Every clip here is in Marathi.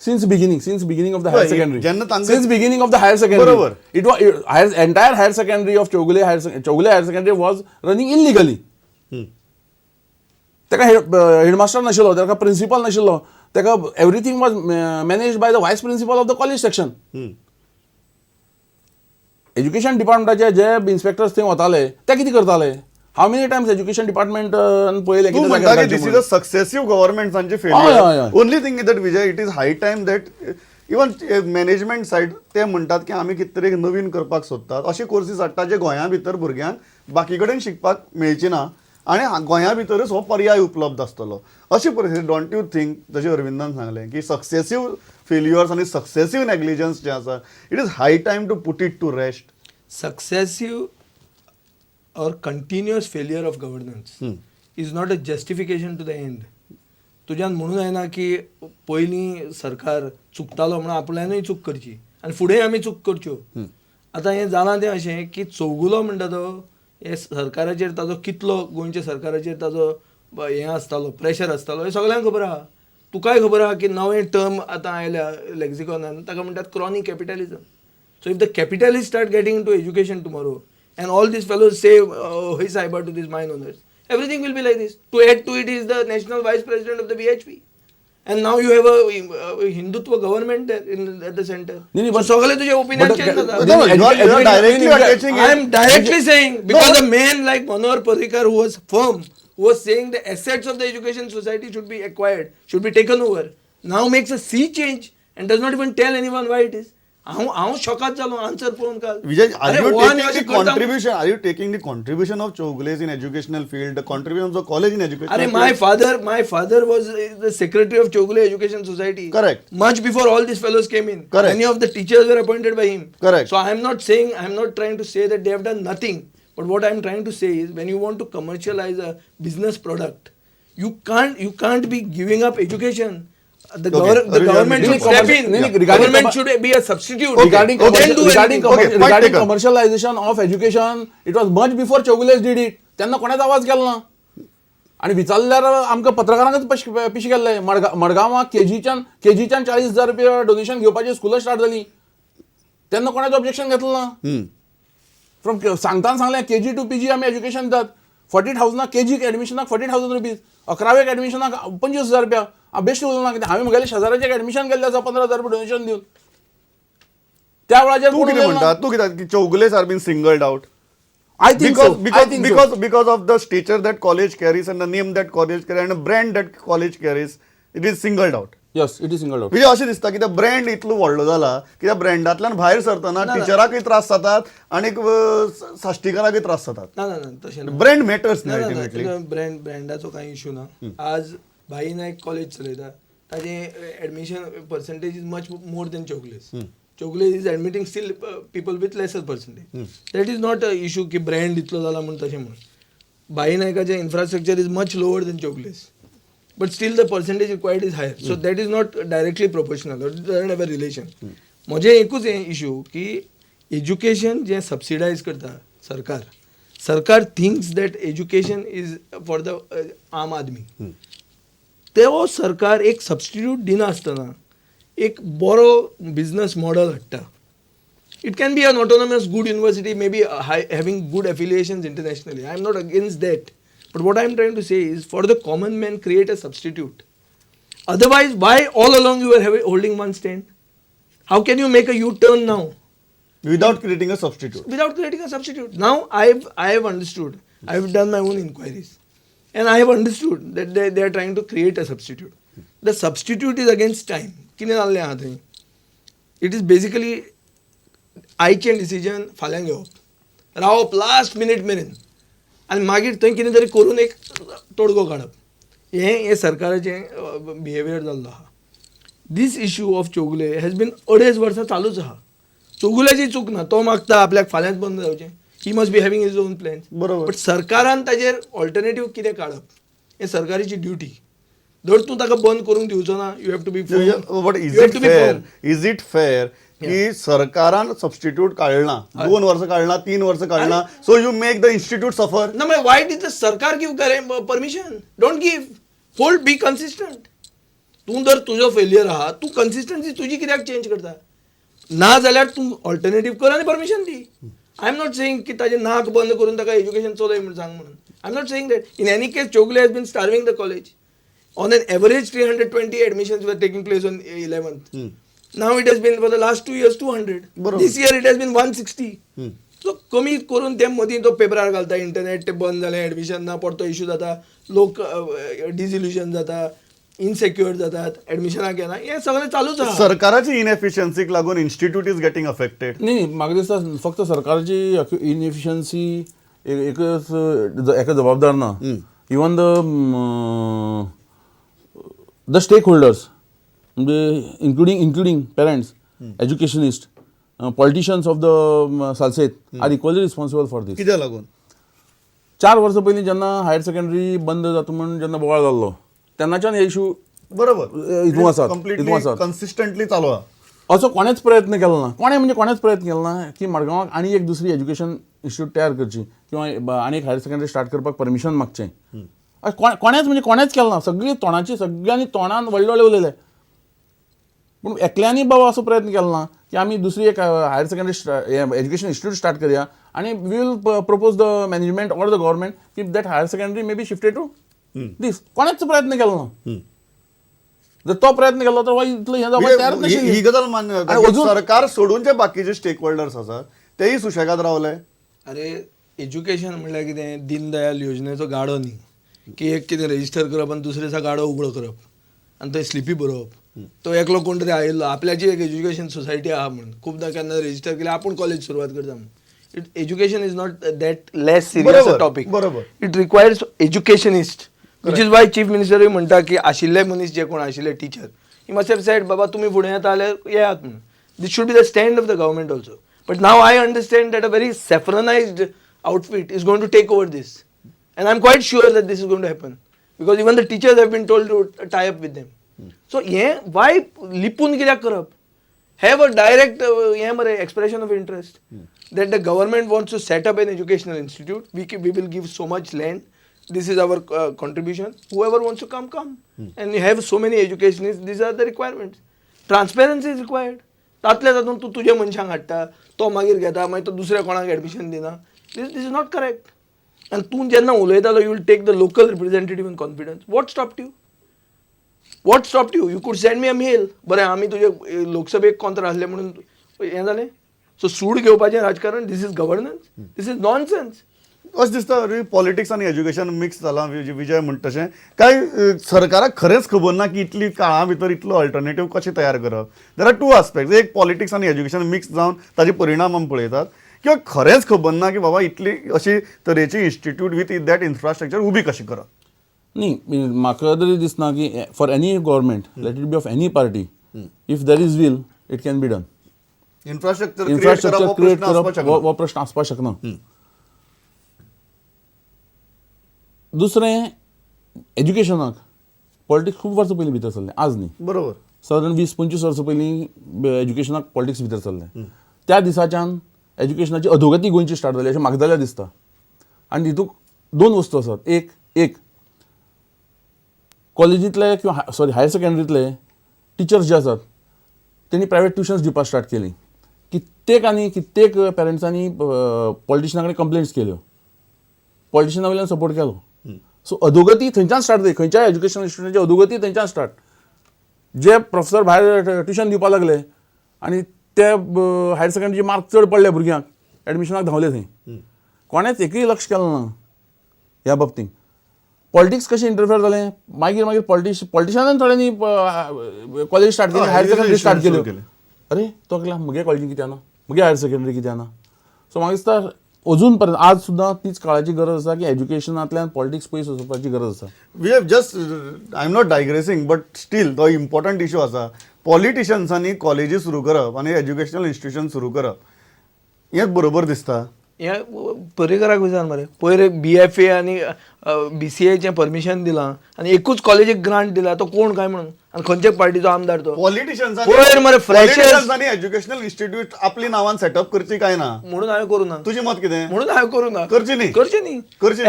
since beginning of the higher secondary. Since beginning of the higher secondary. बरोबर. It was entire higher secondary of Chogule higher secondary was running illegally. तेका हेडमास्टर नाशिल्लो, तेका प्रिन्सिपल नाशिल्लो, तेका everything was managed by the vice principal of the college section. Education डिपार्टमेंटाचे जे इन्स्पेक्टर्स थंय वताले ते कितें करताले? How many times education department पळयलें तूं म्हणटा की दिस इज अ सक्सेसिव्ह गव्हर्नमेंटांचे failure. Only thing is that Vijay, it is high time that even management side ते म्हणटात की आमी कितें तरी नवीन करपाक सोदतात, अशे कोर्सीस हाडटात जे गोंया भितर भुरग्यांक बाकी कडेन शिकपाक मेळचे ना आनी गोंया भितरच हो पर्याय उपलब्ध आसतलो. अशी परिस्थिती डोंट यू थिंक, जशें अरविंदान सांगलें की सक्सेसिव्ह फेल्युअर्स आनी सक्सेसिव्ह नेग्लिजन्स जे आसा, it is high time to put it to rest. Successive or continuous failure of governance is not a justification to the end. तुज्यान म्हणून येना की पयलीं सरकार चुकतालो म्हणून आपल्यानूय चूक करची आनी फुडेंय आमी चूक करच्यो. आतां हें जालां तें अशें की चौगुलो म्हणटा तो हे सरकाराचेर ताजो कितलो गोंयच्या सरकाराचेर ताजो हें आसतालो, प्रेशर आसतालो, हें सगळ्यांक खबर आहा. तुकाय खबर आहा की नवें टर्म आतां आयल्या लॅक्झिकॉनान, ताका म्हणटात chronic capitalism. So if the capitalists start getting into education tomorrow and all these fellows say hey cyber to these mine owners, everything will be like this. To add to it is the national vice president of the BHP, and now you have a Hindutva government there at the center. So सगळे तुझे opinion change जाता. I am directly saying because a man like Manohar Parrikar who was firm, who was saying the assets of the education society should be acquired, should be taken over, now makes a sea change and does not even tell anyone why it is. हांव शॉकात जालो आन्सर पळोवन काल. विजय, are you taking the contribution of Chogules in educational field, the contribution of the college in education? Are my father was the secretary of Chogule Education Society. Correct. Much before all these fellows came in. Correct. Many of the teachers were appointed by him. Correct. So I am not trying to say that they have done nothing. But what I am trying to say is when you want to commercialize a business product, you can't be giving up education. The government should step in. Government should be a substitute. Regarding commercialization of education, it was much before Chogules did it. त्यांना कोणाच आवाज केलो ना आणि विचारल्यार आमकां पत्रकारांकच पिशे गेल्ले. मडगांवां केजीच्यान 40,000 रुपया डोनेशन घेवपाची स्कुलां स्टार्ट जाली, तेन्ना कोणाचें ऑब्जेक्शन घेतलें ना. फ्रॉम सांगलें केजी टू पीजी आमी एज्युकेशन दितात. 40,000 केजीक एडमिशनाक 40,000 रुपीज, 11वेक एडमिशनाक 25,000 रुपया. बेश्ट उलोवं ना, कितें हांवें म्हगेल्या शेजाऱ्याचें एडमिशन केल्लें आसा 15,000 रुपया डोनेशन दिवन. त्या वेळाचेर तूं कितें म्हणटा, तूं कितें Chogules are been singled out? I think so. Because of the stature that college carries and the name that college carries and the brand that college carries, it is singled out. Yes, it is singled out. म्हणजे अशें दिसता की त्या ब्रँड इतलो व्हडलो जाला की त्या ब्रँडांतल्यान भायर सरतना टिचराकय त्रास जातात आणि साश्टीकाराकय त्रास जातात. ना तशें ना. ब्रँड मॅटर्स न्ही ना अल्टिमेटली. ब्रँडाचो कांय इशू ना. आज भाई नायक कॉलेज चलयता, ताजें admission percentage is much more than Chogules. Chogules is admitting still people with lesser percentage. That is not a issue की ब्रँड इतलो जाला म्हणून तशें म्हणून. भाई नायकाचें infrastructure is much lower than Chogules. But still the percentage required is higher. So that is not directly proportional. It doesn't have a relation. म्हजें एकूच इशू की एज्युकेशन जें सबसिडायज करता सरकार thinks that education is for the आम आदमी. तो सरकार एक सबस्टिट्यूट दिनासतना एक बरो बिझनस मॉडल हाडटा. It can be an autonomous good university, maybe having good affiliations internationally. I am not against that. But what I am trying to say is for the common man, create a substitute. Otherwise, why all along you were holding one stand? How can you make a U-turn now? Without creating a substitute. Without creating a substitute. Now I have understood. I have done my own inquiries. And I have understood that they are trying to create a substitute. The substitute is against time. It is basically आयचें डिसिजन फाल्यां घेवप, रावप लास्ट मिनीट मेरेन आनी मागीर थंय कितें तरी करून एक तोडगो काडप. हें सरकाराचें बिहेवियर जाल्लो आहा. This issue of Chogule has been 2.5 वर्सां चालूच आहा. Choguleची चूक ना, तो मागता आपल्याक फाल्यांच बंद जावचें. He must be having his on plans. बरोबर. बट सरकारान ताजेर ऑल्टरनेटीव कितें काडप हें सरकाराची ड्युटी. जर तूं ताका बंद करूंक दिवचो ना, you have to be firm. Is it fair की सरकारान सबस्टिट्यूट काढला, 2 वर्ष काढला, 3 वर्ष काढला, so you make the institute सफर? No, why did the सरकार give permission? Don't give. Hold, be consistent. तूं जर तुजो फेलियर आहा तूं कन्सिस्टन्सी तुजी कित्याक चेंज करता ना जाल्यार तूं ऑल्टरनेटीव कर आनी permission the I am not saying की ताजें नाक बंद करून ताका एज्युकेशन चलय म्हणून सांग म्हणून I am not saying that in any case Chougule has been starving the college on an average 320 admissions were taking place on 11th. Now it has been for the last 2 years 200. This year it has been 160. So कमी करून ते मदीं तो पेपरार घालता इंटरनेट ते बंद जालें एडमिशन ना परतो इश्यू जाता लोक डिसिल्युजन जाता इनसेक्युअर जातात एडमिशनाक येना हें सगळें चालूच आहा सरकाराची इनएफिशियन्सीक लागून इन्स्टिट्यूट इज गेटिंग अफेक्टेड. नाही म्हाका दिसता फक्त सरकारची इनएफिशियन्सी एकच एका जबाबदार ना इवन द स्टेक होल्डर्स म्हणजे including parents educationist politicians of the Salcete are equally responsible for this. कित्याक लागून 4 वर्सां पयलीं जेन्ना हायर सेकंडरी बंद जाता म्हणून जेन्ना बोवाळ जाल्लो तेन्नाच्यान हे इशू बरोबर हितून आसात कन्सिस्टंटली चालू आहा. असो कोणेच प्रयत्न केलो ना कोणेच प्रयत्न केलो ना की मडगांवाक आनी एक दुसरी एज्युकेशन इन्स्टिट्यूट तयार करची किंवा आनी एक हायर सेकंडरी स्टार्ट करपाक परमिशन मागचें कोणेच केलो ना सगळ्यांनी तोंडान व्हडले उलयले पूण एकल्यांनी बाबा असो प्रयत्न केलो ना की आमी दुसरी एक higher secondary education institute start करया आनी we will propose the management or the government की that higher secondary may be shifted to this कोणेच प्रयत्न केलो ना जर तो प्रयत्न केलो तर इतलो हें जावपाक तयार नाशिल्ली. ही गजाल मान्य सरकार सोडून जे बाकीचे स्टेक होल्डर्स आसात तेही सुशेगाद रावले. अरे एज्युकेशन म्हणल्यार कितें दीनदयाल योजनेचो गाडो न्ही की एक कितें रेजिस्टर करप आनी दुसरे दिसा गाडो उगडो करप आनी थंय स्लिपी बरोवप तो एकलो कोण तरी आयिल्लो आपल्याची एक एज्युकेशन सोसायटी आहा म्हणून खूबदां केन्ना रेजिस्टर केलें आपूण कॉलेज सुरवात करता म्हणून education is not that less serious a topic it requires educationist which is why chief मिनिस्टरूय म्हणटा की आशिल्ले मनीस जे कोण आशिल्ले teacher he must have said बाबा तुमी फुडें येता जाल्यार येयात म्हणून this should be the stand of the government also but now I understand that a very saffronised outfit is going to take over this and I'm quite sure that this is going to happen because even the teachers have been told to tie up with them. So why lipun कित्याक करप? Have a direct expression of interest that the government wants to set up an educational institute. We will give so much land. This is our contribution. Whoever wants to come. And you have so many educationists. These are the requirements. Transparency is required. तातल्या तातून तूं तुज्या मनशांक हाडटा तो मागीर घेता मागीर तो दुसऱ्या कोणाक एडमिशन दिना. This is not correct. And तूं जेन्ना उलयतालो you will take the local representative in confidence what stopped you you could send me a mail बरें आमी तुजे लोकसभेक कोंत्र आसले म्हणून हें जालें सो सूड घेवपाचें राजकारण this is governance this is nonsense. अशें दिसता पॉलिटिक्स आनी एज्युकेशन मिक्स जालां विजय म्हणटा तशें काय सरकाराक खरेंच खबर ना की इतली काळा भितर इतलो अल्टरनेटीव कशें तयार करप. देर आर 2 आस्पेक्ट्स एक पॉलिटिक्स आनी एज्युकेशन मिक्स जावन ताजे परिणाम आमी पळयतात किंवा खरेंच खबर ना की बाबा इतली अशी तरेची इन्स्टिट्यूट विथ दॅट इन्फ्रास्ट्रक्चर उबी कशी करप. न्ही म्हाका तरी दिसना की for any government let it be of any party if there is will it can be done. Infrastructure create करप हो प्रश्न आसपाक शकना. दुसरें एज्युकेशनाक पॉलिटिक्स खूब वर्सां पयलीं भितर सरलें आज न्ही बरोबर सादारण 20-25 वर्सां पयलीं एज्युकेशनाक पॉलिटिक्स भितर सरलें त्या दिसाच्यान एज्युकेशनाची अधोगती गोंयची स्टार्ट जाली अशें म्हाका जाल्यार दिसता. आनी हितूंत 2 वस्तू आसात एक कॉलेजींतले किंवा हायर सेकंडरींतले टिचर्स जे आसात तेणी प्रायवेट ट्युशन्स दिवपाक स्टार्ट केली. कित्येक पेरंट्सांनी पॉलिटिशना कडेन कंप्लेंट्स केल्यो पॉलिटिशना वयल्यान सपोर्ट केलो. सो अधोगती थंयच्यान स्टार्ट जाली खंयच्याय एज्युकेशन इन्स्टिट्यूटाची अधोगती थंयच्यान स्टार्ट. जे प्रोफेसर भायर ट्युशन दिवपाक लागले आनी ते हायर सेकंडरीचे मार्क चड पडले भुरग्यांक एडमिशनाक धांवले थंय कोणेच एकूय लक्ष केलें ना ह्या बाबतींत. पॉलिटिक्स कशें इंटरफियर जालें मागीर पॉलिटिशनान थोड्यांनी कॉलेज स्टार्ट केली हायर सेकंडरी स्टार्ट केल्यो. अरे तो केला म्हगे कॉलेजी कित्याक ना म्हगे हायर सेकंडरी कित्याक ना. सो म्हाका दिसता अजून पर्यंत आज सुद्दां तीच काळाची गरज आसा की एज्युकेशनांतल्यान पॉलिटिक्स पयस वचपाची गरज आसा. We have just I am not digressing but still तो इम्पॉर्टंट इशू आसा. पॉलिटिशियन्सांनी कॉलेजी सुरू करप आनी एज्युकेशनल इन्स्टिट्यूशन सुरू करप हेंच बरोबर दिसता. हें पर्रीकराक विचार मरे पयर BFA आनी BCAचें परमिशन दिलां आनी एकूच कॉलेजीक ग्रांट दिला तो कोण काय म्हणून आनी खंयच्या पार्टीचो आमदार तो पॉलिटिशियन्सांनी एज्युकेशनल इन्स्टिट्यूट आपली नांवान सेटअप करची काय ना म्हणून हांवें करूं ना. तुजें मत कितें म्हणून हांवें करूं ना करची न्ही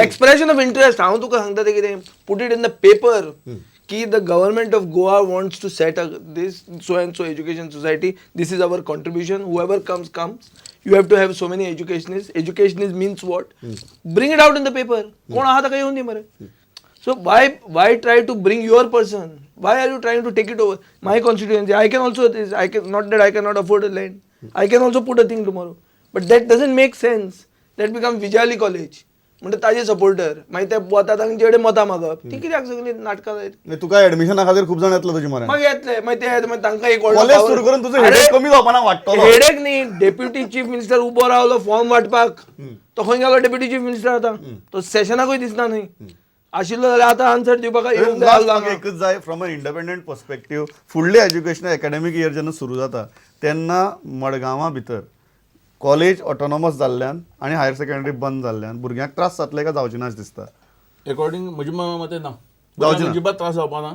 एक्सप्रेशन ऑफ इंटरेस्ट हांव तुका सांगता तें कितें put it in the paper की the government of Goa wants to set this so and so education society, this is our contribution, whoever comes you have to have so many educationist means what, bring it out in the paper. कोण आहात काही येऊन दे मरे. So why try to bring your person? Why are you trying to take it over? My constituency, I can also, not that I cannot afford a land. I can also put a thing tomorrow. But that doesn't make sense. That becomes Vijayali College. म्हणजे ताजे सपोर्टर मागीर ते वता तांचेकडे मतां मागप ती कित्याक सगळी नाटकां जायत. तुका ऍडमिशना खातीर खूब जाण येतलो तुजी मरे. मागीर येतले मागीर ते तांकां एक कॉलेज सुरू करून तुजो हेडेक कमी जावपाना वाटतलो. हेडेक न्ही, डेप्युटी चीफ मिनिस्टर उबो रावलो फॉर्म वाटपाक, तो खंय गेलो डेप्युटी चीफ मिनिस्टर आतां, तो सेशनाकूय दिसना न्ही. आशिल्लो जाल्यार आतां आन्सर दिवपाक येवंक जाय. एकच जाय फ्रॉम अ इंडिपेंडंट पर्स्पेक्टीव, फुडलें एज्युकेशन एकाडेमीक इयर जेन्ना सुरू जाता तेन्ना मडगांवां भितर कॉलेज ऑटोनॉमस जाल्ल्यान आनी हायर सेकंडरी बंद जाल्ल्यान भुरग्यांक त्रास जातले काय जावचे नाच दिसता. अकॉर्डिंग म्हजे मते ना, जावचें ना. अजिबात त्रास जावपा ना.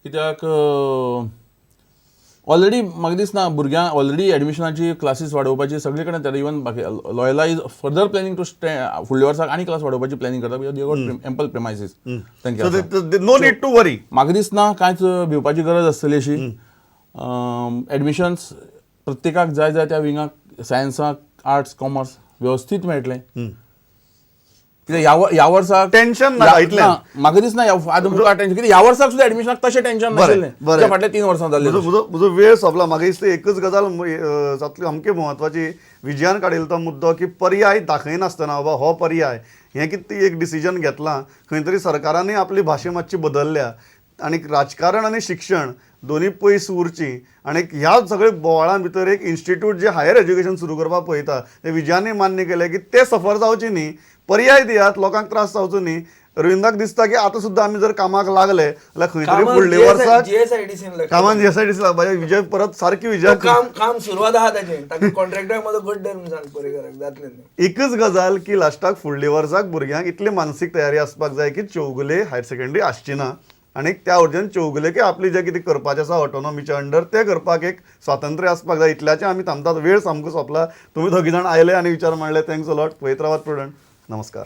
कित्याक ऑलरेडी म्हाका दिसना भुरग्यांक ऑलरेडी एडमिशनाची क्लासीस वाडोवपाची सगळे कडेन येता. Even Loyola is further planning to फुडल्या वर्साक आनी क्लास वाडोवपाची प्लॅनिंग करता, because they got ample premises. No need to worry. म्हाका दिसना कांयच भिवपाची गरज आसतली अशी. एडमिशन्स प्रत्येकाक जाय जाय त्या विंगाक सायन्साक, आर्ट्स, कॉमर्स व्यवस्थीत मेळटलें. ह्या वर्साक टेन्शन ना इतलें. म्हाका दिसना मुखार टेन्शन, कित्याक ह्या वर्साक सुद्धा एडमिशनाक तशें टेन्शन नाशिल्लें त्या फाटल्या 3 वर्सां जाल्लें. म्हजो वेळ सोंपला. म्हाका दिसता एकच गजाल जातली सामकी म्हत्वाची विजयान काडिल्लो तो मुद्दो की पर्याय दाखयनासतना बाबा हो पर्याय हें कितें एक डिसिजन घेतलां, खंय तरी सरकारांनी आपली भाशा मातशी बदलल्या आनी राजकारण आनी शिक्षण दोनी पयस उरची. आनी ह्या सगळ्या बोवाळां भितर एक इन्स्टिट्यूट जे हायर एज्युकेशन सुरू करपाक पळयता ते विजयानी मान्य केलें की ते सफर जावचे न्ही, पर्याय दियात, लोकांक त्रास जावचो न्ही. अरविंदाक दिसता की आतां सुद्दां आमी जर कामाक लागले जाल्यार खंय तरी फुडल्या वर्साक कामान जीएसआयडीसी लागपाचें. विजय परत सारकी विजय काम सुरवात आहा ताचें कॉन्ट्रॅक्टर मदो गट धरून सांग परेकराक जातलें न्ही. एकच गजाल की लास्टाक फुडल्या वर्साक भुरग्यांक इतली मानसीक तयारी आसपाक जाय की चौगुले हायर सेकंडरी आसची ना आनी त्या वटेन चौगुले की आपली जें कितें करपाचें आसा ऑटोनॉमीच्या अंडर तें करपाक एक स्वातंत्र्य आसपाक जाय. इतल्याचें आमी थांबतात. वेळ सामको सोंपला. तुमी दोगी जाण आयले आनी विचार मांडले. Thanks a lot. पळयत रावात प्रुडंट. नमस्कार.